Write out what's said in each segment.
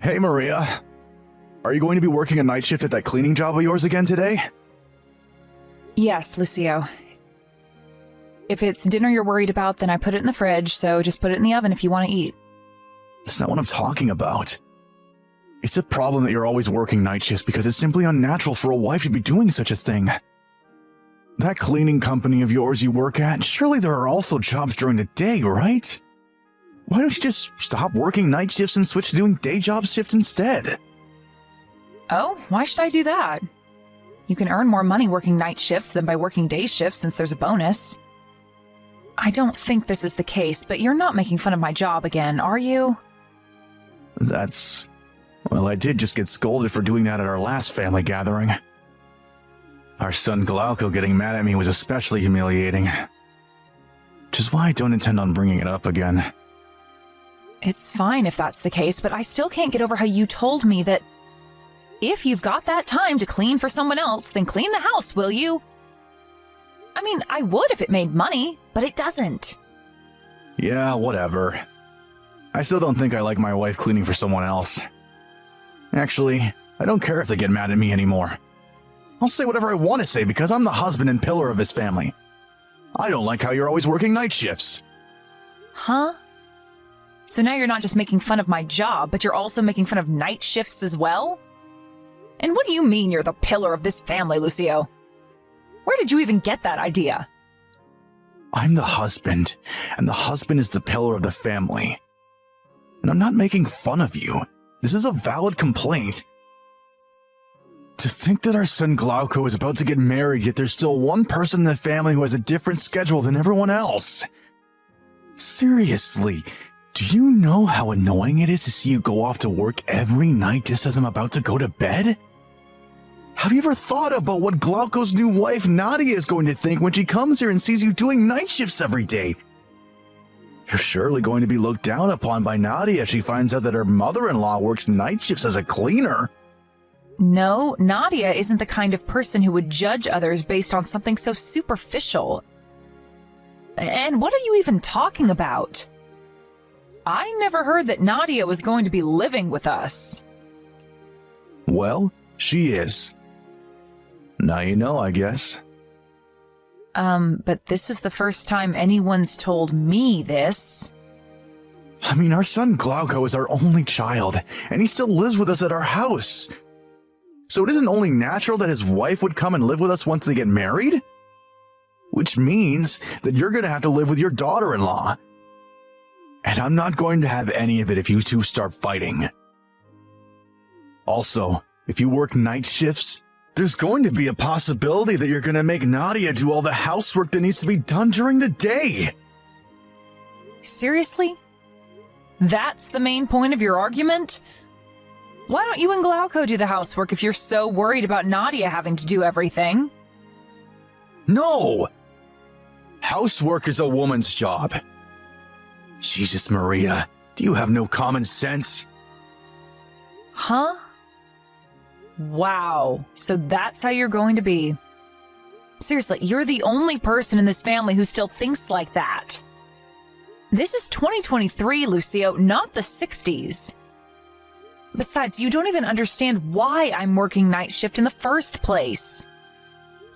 Hey, Maria. Are you going to be working a night shift at that cleaning job of yours again today? Yes, Lucio. If it's dinner you're worried about, then I put it in the fridge, so just put it in the oven if you want to eat. That's not what I'm talking about. It's a problem that you're always working night shifts because it's simply unnatural for a wife to be doing such a thing. That cleaning company of yours you work at, surely there are also jobs during the day, right? Why don't you just stop working night shifts and switch to doing day job shifts instead? Oh, why should I do that? You can earn more money working night shifts than by working day shifts since there's a bonus. I don't think this is the case, but you're not making fun of my job again, are you? Well, I did just get scolded for doing that at our last family gathering. Our son Glauco getting mad at me was especially humiliating. Which is why I don't intend on bringing it up again. It's fine if that's the case, but I still can't get over how you told me that if you've got that time to clean for someone else, then clean the house, will you? I mean, I would if it made money, but it doesn't. Yeah, whatever. I still don't think I like my wife cleaning for someone else. Actually, I don't care if they get mad at me anymore. I'll say whatever I want to say because I'm the husband and pillar of his family. I don't like how you're always working night shifts. Huh? So now you're not just making fun of my job, but you're also making fun of night shifts as well? And what do you mean you're the pillar of this family, Lucio? Where did you even get that idea? I'm the husband, and the husband is the pillar of the family. And I'm not making fun of you. This is a valid complaint. To think that our son Glauco is about to get married, yet there's still one person in the family who has a different schedule than everyone else. Seriously, do you know how annoying it is to see you go off to work every night just as I'm about to go to bed? Have you ever thought about what Glauco's new wife Nadia is going to think when she comes here and sees you doing night shifts every day? You're surely going to be looked down upon by Nadia if she finds out that her mother-in-law works night shifts as a cleaner. No, Nadia isn't the kind of person who would judge others based on something so superficial. And what are you even talking about? I never heard that Nadia was going to be living with us. Well, she is. Now you know, I guess. But this is the first time anyone's told me this. I mean, our son Glauco is our only child, and he still lives with us at our house. So it isn't only natural that his wife would come and live with us once they get married? Which means that you're going to have to live with your daughter-in-law. And I'm not going to have any of it if you two start fighting. Also, if you work night shifts, there's going to be a possibility that you're going to make Nadia do all the housework that needs to be done during the day. Seriously? That's the main point of your argument? Why don't you and Glauco do the housework if you're so worried about Nadia having to do everything? No! Housework is a woman's job. Jesus, Maria, do you have no common sense? Huh? Wow, so that's how you're going to be. Seriously, you're the only person in this family who still thinks like that. This is 2023, Lucio, not the 60s. Besides, you don't even understand why I'm working night shift in the first place.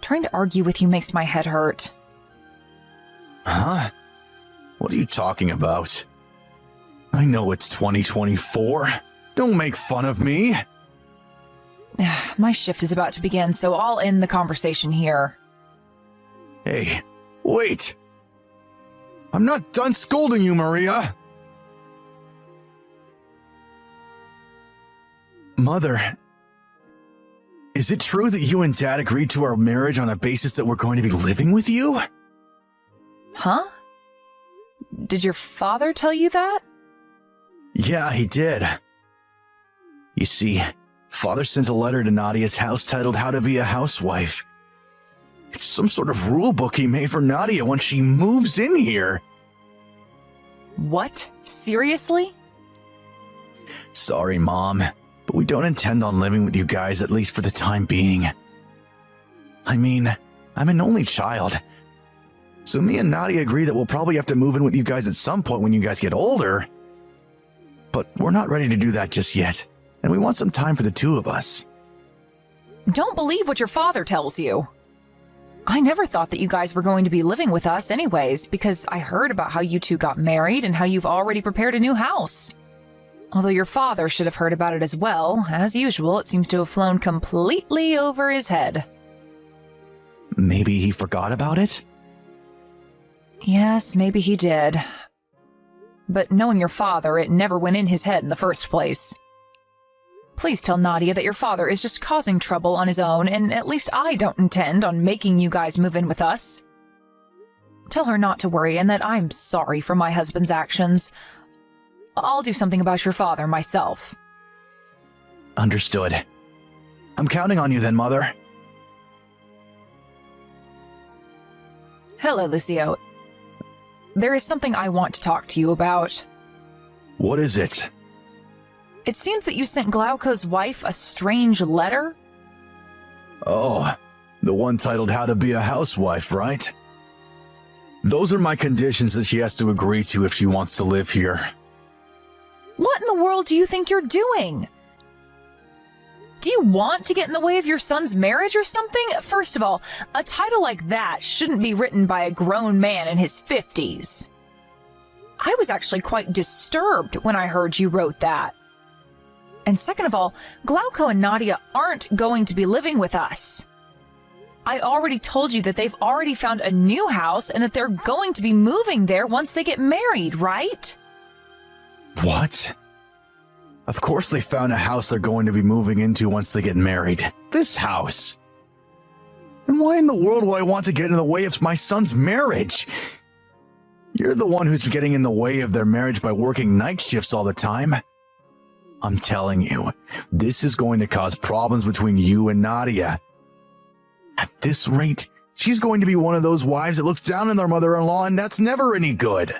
Trying to argue with you makes my head hurt. Huh? What are you talking about? I know it's 2024. Don't make fun of me. My shift is about to begin, so I'll end the conversation here. Hey, wait! I'm not done scolding you, Maria! Mother, is it true that you and Dad agreed to our marriage on a basis that we're going to be living with you? Huh? Did your father tell you that? Yeah, he did. You see, Father sent a letter to Nadia's house titled How to Be a Housewife. It's some sort of rule book he made for Nadia when she moves in here. What? Seriously? Sorry, Mom, but we don't intend on living with you guys, at least for the time being. I mean, I'm an only child. So me and Nadia agree that we'll probably have to move in with you guys at some point when you guys get older. but we're not ready to do that just yet, and we want some time for the two of us. Don't believe what your father tells you. I never thought that you guys were going to be living with us anyways, because I heard about how you two got married and how you've already prepared a new house. Although your father should have heard about it as well. As usual, it seems to have flown completely over his head. Maybe he forgot about it? Yes, maybe he did. But knowing your father, it never went in his head in the first place. Please tell Nadia that your father is just causing trouble on his own, and at least I don't intend on making you guys move in with us. Tell her not to worry and that I'm sorry for my husband's actions. I'll do something about your father myself. Understood. I'm counting on you then, Mother. Hello, Lucio. There is something I want to talk to you about. What is it? It seems that you sent Glauco's wife a strange letter. Oh, the one titled How to Be a Housewife, right? Those are my conditions that she has to agree to if she wants to live here. What in the world do you think you're doing? Do you want to get in the way of your son's marriage or something? First of all, a title like that shouldn't be written by a grown man in his 50s. I was actually quite disturbed when I heard you wrote that. And second of all, Glauco and Nadia aren't going to be living with us. I already told you that they've already found a new house and that they're going to be moving there once they get married, right? What? Of course they found a house they're going to be moving into once they get married. This house. And why in the world would I want to get in the way of my son's marriage? You're the one who's getting in the way of their marriage by working night shifts all the time. I'm telling you, this is going to cause problems between you and Nadia. At this rate, she's going to be one of those wives that looks down on their mother-in-law, and that's never any good.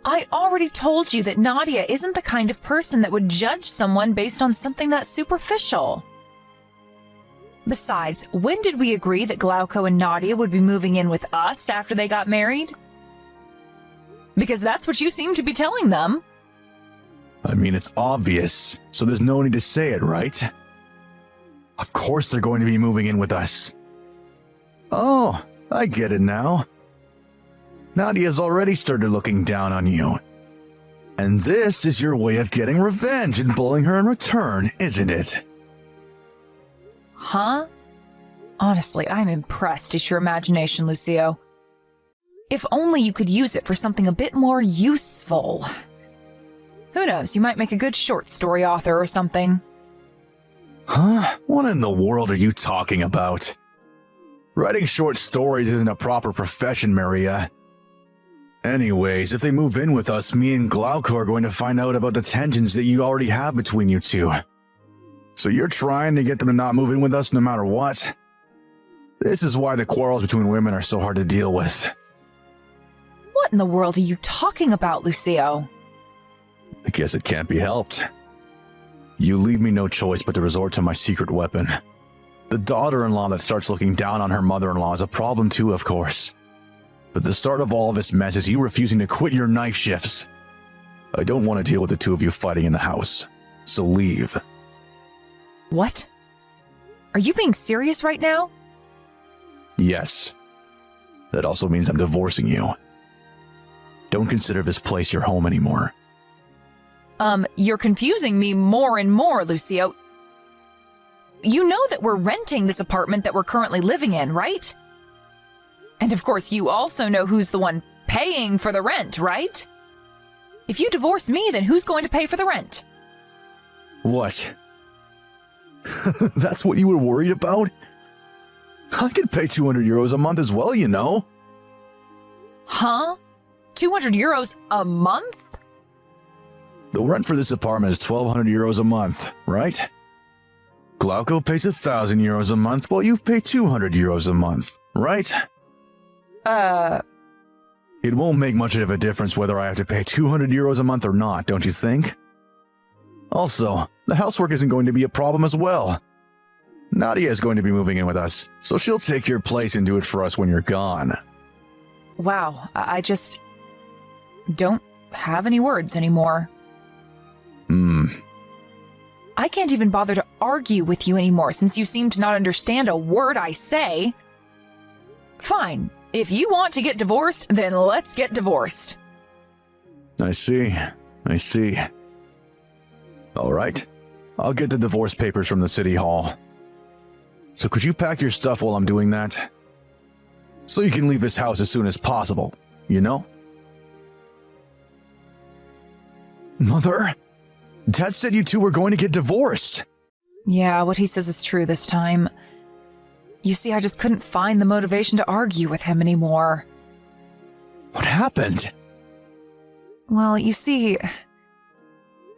I already told you that Nadia isn't the kind of person that would judge someone based on something that's superficial. Besides, when did we agree that Glauco and Nadia would be moving in with us after they got married? Because that's what you seem to be telling them. I mean, it's obvious, so there's no need to say it, right? Of course they're going to be moving in with us. Oh, I get it now. Nadia's already started looking down on you. And this is your way of getting revenge and bullying her in return, isn't it? Huh? Honestly, I'm impressed at your imagination, Lucio. If only you could use it for something a bit more useful. Who knows, you might make a good short story author or something. Huh? What in the world are you talking about? Writing short stories isn't a proper profession, Maria. Anyways, if they move in with us, me and Glauco are going to find out about the tensions that you already have between you two. So you're trying to get them to not move in with us no matter what? This is why the quarrels between women are so hard to deal with. What in the world are you talking about, Lucio? I guess it can't be helped. You leave me no choice but to resort to my secret weapon. The daughter-in-law that starts looking down on her mother-in-law is a problem too, of course. But the start of all of this mess is you refusing to quit your night shifts. I don't want to deal with the two of you fighting in the house, so leave. What? Are you being serious right now? Yes. That also means I'm divorcing you. Don't consider this place your home anymore. You're confusing me more and more, Lucio. You know that we're renting this apartment that we're currently living in, right? And of course, you also know who's the one paying for the rent, right? If you divorce me, then who's going to pay for the rent? What? That's what you were worried about? I could pay 200 euros a month as well, you know. Huh? 200 euros a month? The rent for this apartment is 1,200 euros a month, right? Glauco pays 1,000 euros a month while you pay 200 euros a month, right? It won't make much of a difference whether I have to pay 200 euros a month or not, don't you think? Also, the housework isn't going to be a problem as well. Nadia is going to be moving in with us, so she'll take your place and do it for us when you're gone. Wow, I just don't have any words anymore. I can't even bother to argue with you anymore since you seem to not understand a word I say. Fine. If you want to get divorced, then let's get divorced. I see. All right. I'll get the divorce papers from the city hall. So could you pack your stuff while I'm doing that? So you can leave this house as soon as possible, you know? Mother, Dad said you two were going to get divorced. Yeah, what he says is true this time. You see, I just couldn't find the motivation to argue with him anymore. What happened? Well, you see,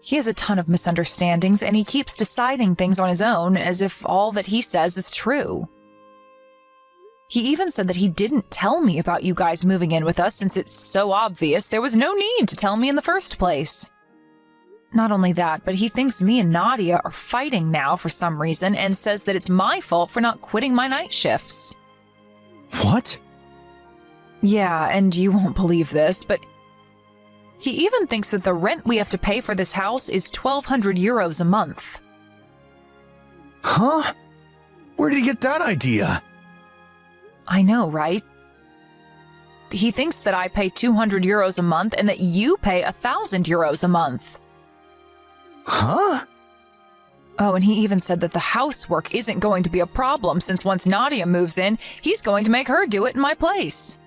he has a ton of misunderstandings, and he keeps deciding things on his own as if all that he says is true. He even said that he didn't tell me about you guys moving in with us since it's so obvious there was no need to tell me in the first place. Not only that, but he thinks me and Nadia are fighting now for some reason and says that it's my fault for not quitting my night shifts. What? Yeah, and you won't believe this, but he even thinks that the rent we have to pay for this house is 1,200 euros a month. Huh? Where did he get that idea? I know, right? He thinks that I pay 200 euros a month and that you pay 1,000 euros a month. Huh? Oh, and he even said that the housework isn't going to be a problem since once Nadia moves in, he's going to make her do it in my place.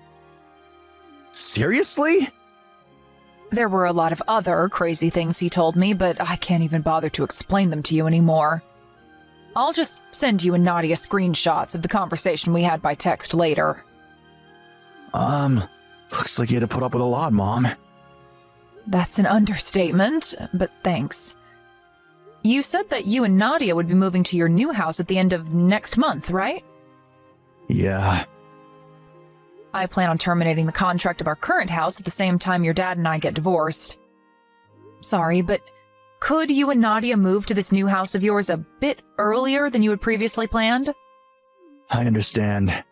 Seriously? There were a lot of other crazy things he told me, but I can't even bother to explain them to you anymore. I'll just send you and Nadia screenshots of the conversation we had by text later. Looks like you had to put up with a lot, Mom. That's an understatement, but thanks. You said that you and Nadia would be moving to your new house at the end of next month, right? Yeah. I plan on terminating the contract of our current house at the same time your dad and I get divorced. Sorry, but could you and Nadia move to this new house of yours a bit earlier than you had previously planned? I understand.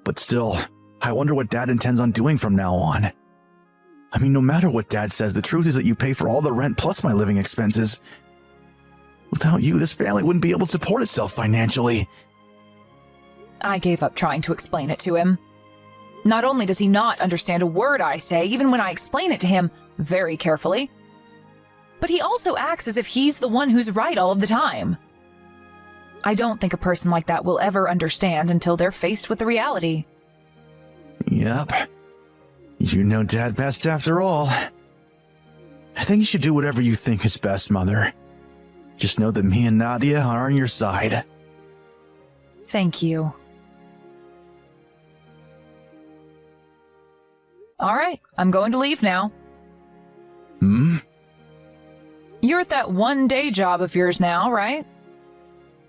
But still, I wonder what Dad intends on doing from now on. I mean, no matter what Dad says, the truth is that you pay for all the rent plus my living expenses. Without you, this family wouldn't be able to support itself financially. I gave up trying to explain it to him. Not only does he not understand a word I say, even when I explain it to him very carefully, but he also acts as if he's the one who's right all of the time. I don't think a person like that will ever understand until they're faced with the reality. Yep. You know Dad best after all. I think you should do whatever you think is best, Mother. Just know that me and Nadia are on your side. Thank you. All right, I'm going to leave now. Hmm? You're at that one-day job of yours now, right?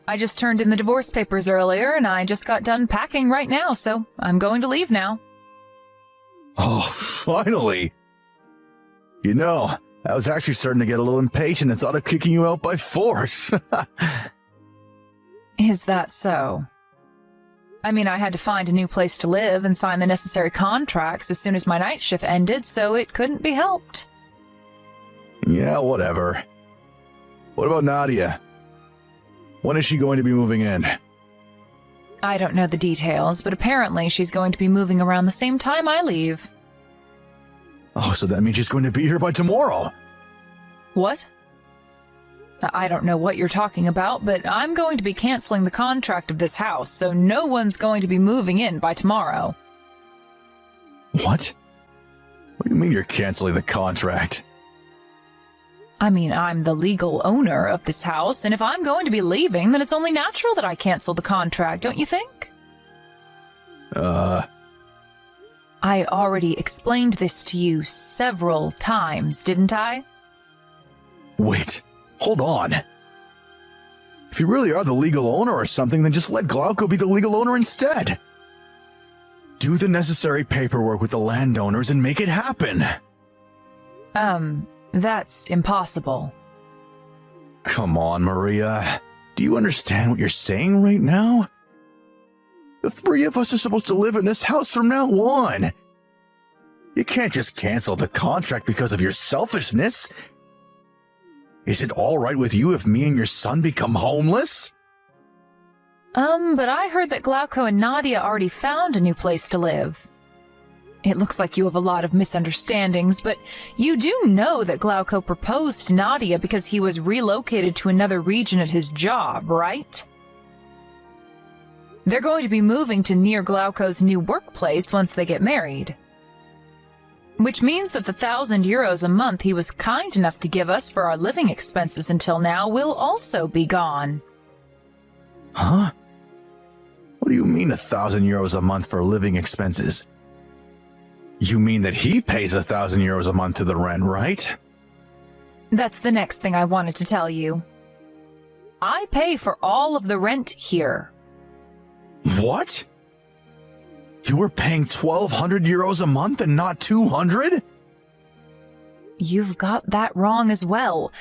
I just turned in the divorce papers earlier, and I just got done packing right now, so I'm going to leave now. Oh, finally! You know, I was actually starting to get a little impatient and thought of kicking you out by force. Is that so? I mean, I had to find a new place to live and sign the necessary contracts as soon as my night shift ended, so it couldn't be helped. Yeah, whatever. What about Nadia? When is she going to be moving in? I don't know the details, but apparently she's going to be moving around the same time I leave. Oh, so that means she's going to be here by tomorrow. What? I don't know what you're talking about, but I'm going to be canceling the contract of this house, so no one's going to be moving in by tomorrow. What? What do you mean you're canceling the contract? I mean, I'm the legal owner of this house, and if I'm going to be leaving, then it's only natural that I cancel the contract, don't you think? I already explained this to you several times, didn't I? Wait, hold on. If you really are the legal owner or something, then just let Glauco be the legal owner instead. Do the necessary paperwork with the landowners and make it happen. That's impossible. Come on, Maria. Do you understand what you're saying right now? The three of us are supposed to live in this house from now on. You can't just cancel the contract because of your selfishness. Is it all right with you if me and your son become homeless? But I heard that Glauco and Nadia already found a new place to live. It looks like you have a lot of misunderstandings, but you do know that Glauco proposed to Nadia because he was relocated to another region at his job, right? They're going to be moving to near Glauco's new workplace once they get married. Which means that the 1,000 euros a month he was kind enough to give us for our living expenses until now will also be gone. Huh? What do you mean 1,000 euros a month for living expenses? You mean that he pays 1,000 euros a month to the rent, right? That's the next thing I wanted to tell you. I pay for all of the rent here. What? You were paying 1,200 euros a month and not 200? You've got that wrong as well.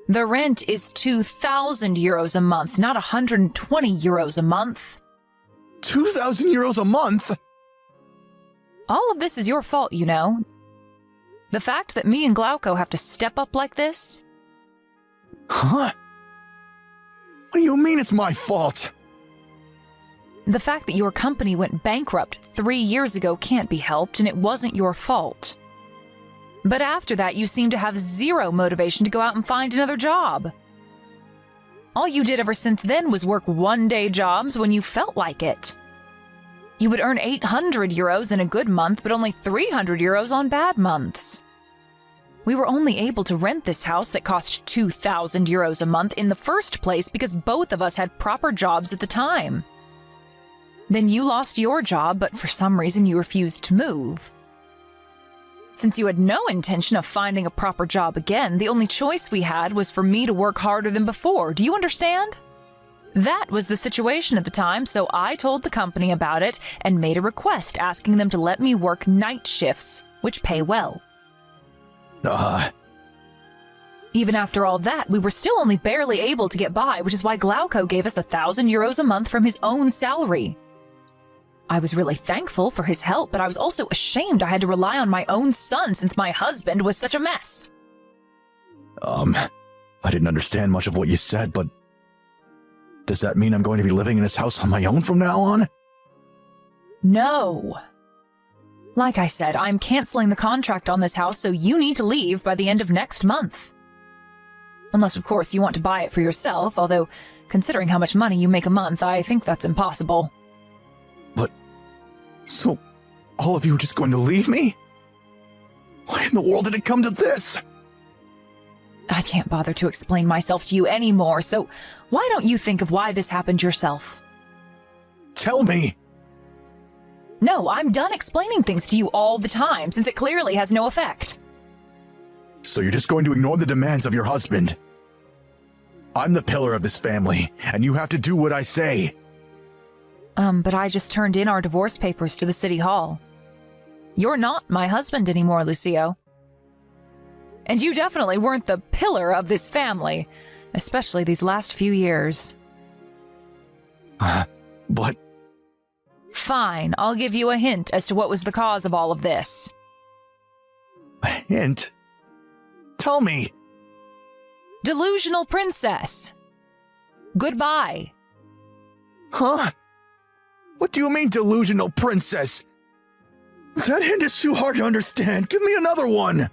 The rent is 2,000 euros a month, not 120 euros a month. 2,000 euros a month? All of this is your fault, you know. The fact that me and Glauco have to step up like this. Huh? What do you mean it's my fault? The fact that your company went bankrupt 3 years ago can't be helped, and it wasn't your fault. But after that, you seem to have zero motivation to go out and find another job. All you did ever since then was work one-day jobs when you felt like it. You would earn 800 euros in a good month, but only 300 euros on bad months. We were only able to rent this house that cost 2,000 euros a month in the first place because both of us had proper jobs at the time. Then you lost your job, but for some reason you refused to move. Since you had no intention of finding a proper job again, the only choice we had was for me to work harder than before. Do you understand? That was the situation at the time, so I told the company about it and made a request asking them to let me work night shifts, which pay well. Even after all that, we were still only barely able to get by, which is why Glauco gave us 1,000 euros a month from his own salary. I was really thankful for his help, but I was also ashamed I had to rely on my own son since my husband was such a mess. I didn't understand much of what you said, but does that mean I'm going to be living in this house on my own from now on? No. Like I said, I'm canceling the contract on this house, so you need to leave by the end of next month. Unless, of course, you want to buy it for yourself, although, considering how much money you make a month, I think that's impossible. But, so, all of you are just going to leave me? Why in the world did it come to this? I can't bother to explain myself to you anymore, so why don't you think of why this happened yourself? Tell me! No, I'm done explaining things to you all the time, since it clearly has no effect. So you're just going to ignore the demands of your husband? I'm the pillar of this family, and you have to do what I say. But I just turned in our divorce papers to the city hall. You're not my husband anymore, Lucio. And you definitely weren't the pillar of this family, especially these last few years. But... Fine, I'll give you a hint as to what was the cause of all of this. A hint? Tell me! Delusional princess! Goodbye. Huh? What do you mean, delusional princess? That hint is too hard to understand. Give me another one!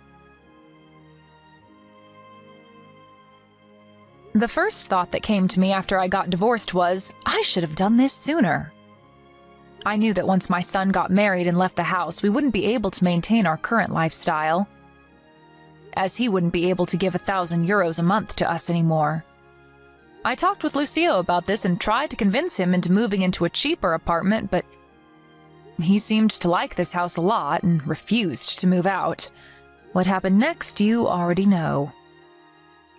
The first thought that came to me after I got divorced was, I should have done this sooner. I knew that once my son got married and left the house, we wouldn't be able to maintain our current lifestyle, as he wouldn't be able to give 1,000 euros a month to us anymore. I talked with Lucio about this and tried to convince him into moving into a cheaper apartment, but he seemed to like this house a lot and refused to move out. What happened next, you already know.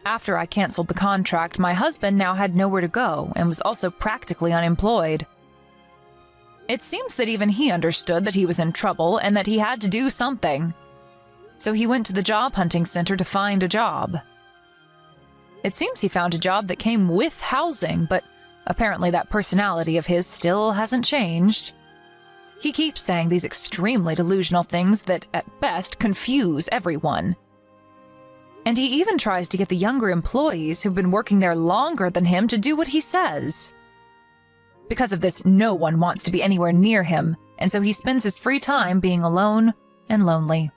After I canceled the contract, my husband now had nowhere to go and was also practically unemployed. It seems that even he understood that he was in trouble and that he had to do something. So he went to the job hunting center to find a job. It seems he found a job that came with housing, but apparently that personality of his still hasn't changed. He keeps saying these extremely delusional things that, at best, confuse everyone. And he even tries to get the younger employees who've been working there longer than him to do what he says. Because of this, no one wants to be anywhere near him, and so he spends his free time being alone and lonely.